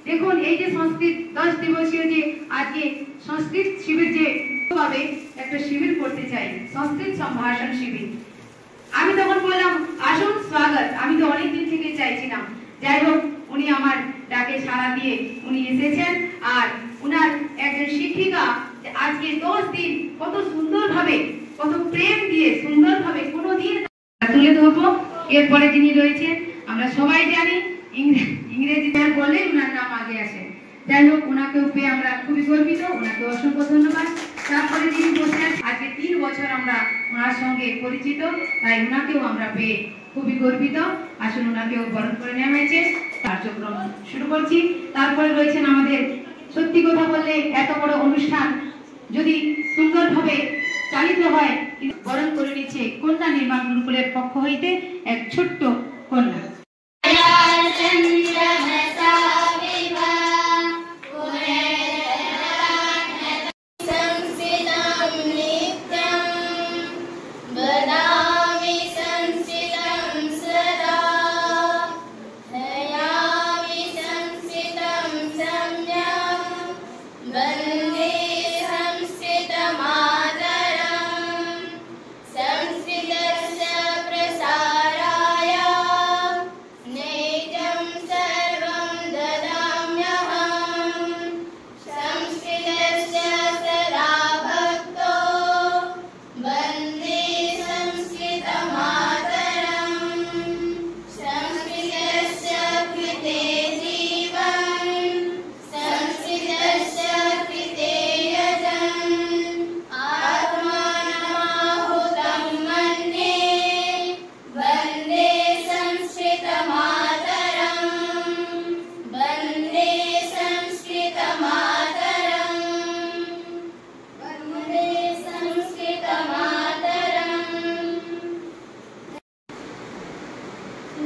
দেখুন এই যে সংস্কৃত 10 দিবসীয় যে আজকে সংস্কৃত শিবির যে ভাবে একটা শিবির করতে চাই, সংস্কৃত সম্ভাষণ শিবির। আমি তখন বললাম আসুন স্বাগত, আমি তো অনেকদিন থেকে চাইছিলাম। যাই হোক উনি আমার ডাকে সাড়া দিয়ে উনি এসেছেন। আর উনার একজন শিক্ষিকা আজকে 10 দিন কত সুন্দরভাবে কত প্রেম দিয়ে সুন্দরভাবে কোনোদিন তুলে ধরবো। এরপরে যিনি রয়েছেন আমরা সবাই জানি ইংরেজি বললে উনার নাম আগে আসে। যাই হোক ওনাকেও পেয়ে আমরা খুবই গর্বিত, ওনাকে অসংখ্য ধন্যবাদ। তারপরে যিনি বসে আছেন আজকে 3 বছর আমরা ওনার সঙ্গে পরিচিত, তাই ওনাকেও আমরা পেয়ে খুবই গর্বিত। আসলে ওনাকেও বরণ করে নেওয়া হয়েছে। কার্যক্রম শুরু করছি। তারপরে রয়েছেন আমাদের, সত্যি কথা বললে এত বড় অনুষ্ঠান যদি সুন্দরভাবে চালিত হয়, বরণ করে নিচ্ছে কন্যা নির্মাণ গুরুকুলের পক্ষ হইতে এক ছোট্ট কন্যা।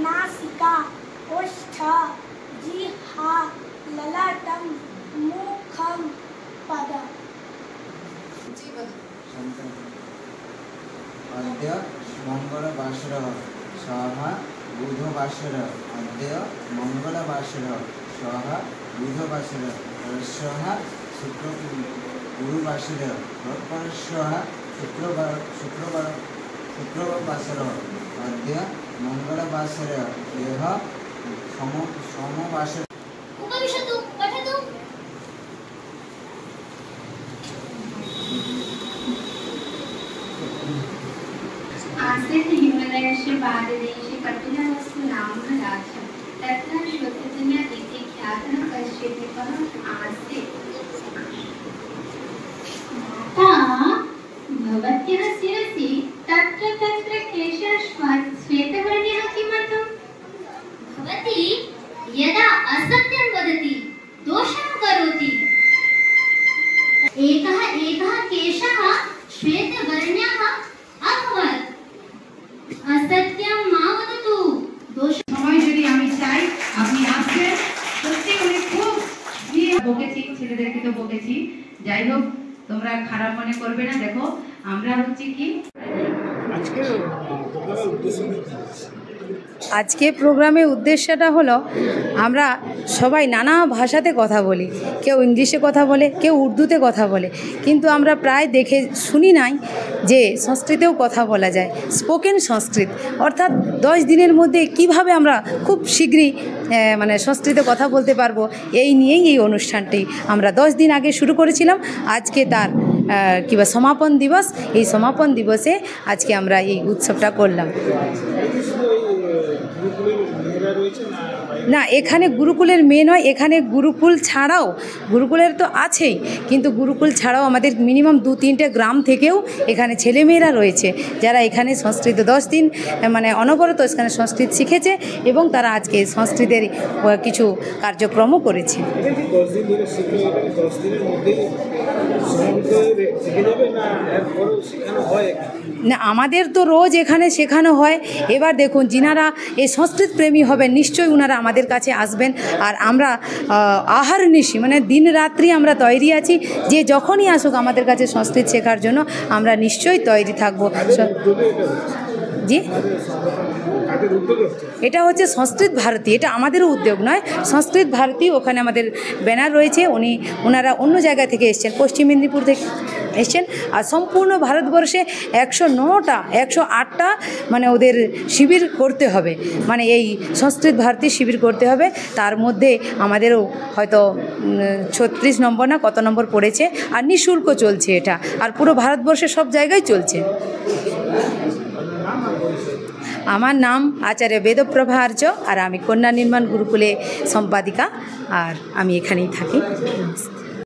नासिका ओष्ठ जिह्वा ललाटम मुखम पद। अद्य मंगलवासरः सः बुधवासरः अद्य मंगलवासरः सः बुधवासरः परश्वः गुरुवासरः तत्परश्वः शुक्रवासरः अद्य मंगलवासरः यः सोमवासरः। उपविशतु पठतु। आसीत् हिमालयस्य पाददेशे कठिनवस्तूनां हलाच्छं तत्र श्रोत्रतन्या इति ख्यातः कश्चित् द्वीपः आसीत्। माता भवत्याः शिरसि तत्र तत्र केशः श्वेतवर्णः किमर्थम्? भवती यदा असत्यं वदति दोषं करोति। एकः केशः श्वेतवर्णः अभवत्। असत्यं मा वदतु। दोष সময় যদি আমি চাই আপনি আসবেন। সত্যি উনি খুব বকেছি, ছেলেদেরকে তো বকেছি। যাই হোক তোমরা খারাপ মনে করবে না। দেখো আমরা হচ্ছে কি আজকে প্রোগ্রামের উদ্দেশ্যটা হলো আমরা সবাই নানা ভাষাতে কথা বলি, কেউ ইংলিশে কথা বলে, কেউ উর্দুতে কথা বলে, কিন্তু আমরা প্রায় দেখে শুনি নাই যে সংস্কৃতেও কথা বলা যায়। স্পোকেন সংস্কৃত অর্থাৎ 10 দিনের মধ্যে কিভাবে আমরা খুব শীঘ্রই মানে সংস্কৃতে কথা বলতে পারবো, এই নিয়েই এই অনুষ্ঠানটি আমরা 10 দিন আগে শুরু করেছিলাম। আজকে তার কিংবা সমাপন দিবস, এই সমাপন দিবসে আজকে আমরা এই উৎসবটা করলাম। না, এখানে গুরুকুলের মেয়ে নয়, এখানে গুরুকুল ছাড়াও, গুরুকুলের তো আছেই, কিন্তু গুরুকুল ছাড়াও আমাদের মিনিমাম 2-3টে গ্রাম থেকেও এখানে ছেলেমেয়েরা রয়েছে যারা এখানে সংস্কৃত 10 দিন মানে অনবরত এখানে সংস্কৃত শিখেছে এবং তারা আজকে সংস্কৃতের কিছু কার্যক্রমও করেছে। না, আমাদের তো রোজ এখানে শেখানো হয়। এবার দেখুন যিনারা এই সংস্কৃত প্রেমী হবেন নিশ্চয়ই ওনারা আমাদের কাছে আসবেন। আর আমরা আহার নিশি মানে দিন রাত্রি আমরা তৈরি আছি, যে যখনই আসুক আমাদের কাছে সংস্কৃত শেখার জন্য আমরা নিশ্চয়ই তৈরি থাকব। জি, এটা হচ্ছে সংস্কৃত ভারতী, এটা আমাদেরও উদ্যোগ নয়, সংস্কৃত ভারতী। ওখানে আমাদের ব্যানার রয়েছে, ওনারা অন্য জায়গা থেকে এসছেন, পশ্চিম মেদিনীপুর থেকে এসছেন। আর সম্পূর্ণ ভারতবর্ষে 109টা 108টা মানে ওদের শিবির করতে হবে, মানে এই সংস্কৃত ভারতী শিবির করতে হবে। তার মধ্যে আমাদেরও হয়তো 36 নম্বর না কত নম্বর পড়েছে, আর নিঃশুল্ক চলছে এটা, আর পুরো ভারতবর্ষে সব জায়গায় চলছে। আমার নাম আচার্য বেদপ্রভা আর্য, আর আমি কন্যা নির্মাণ গুরুকুলে সম্পাদিকা, আর আমি এখানেই থাকি।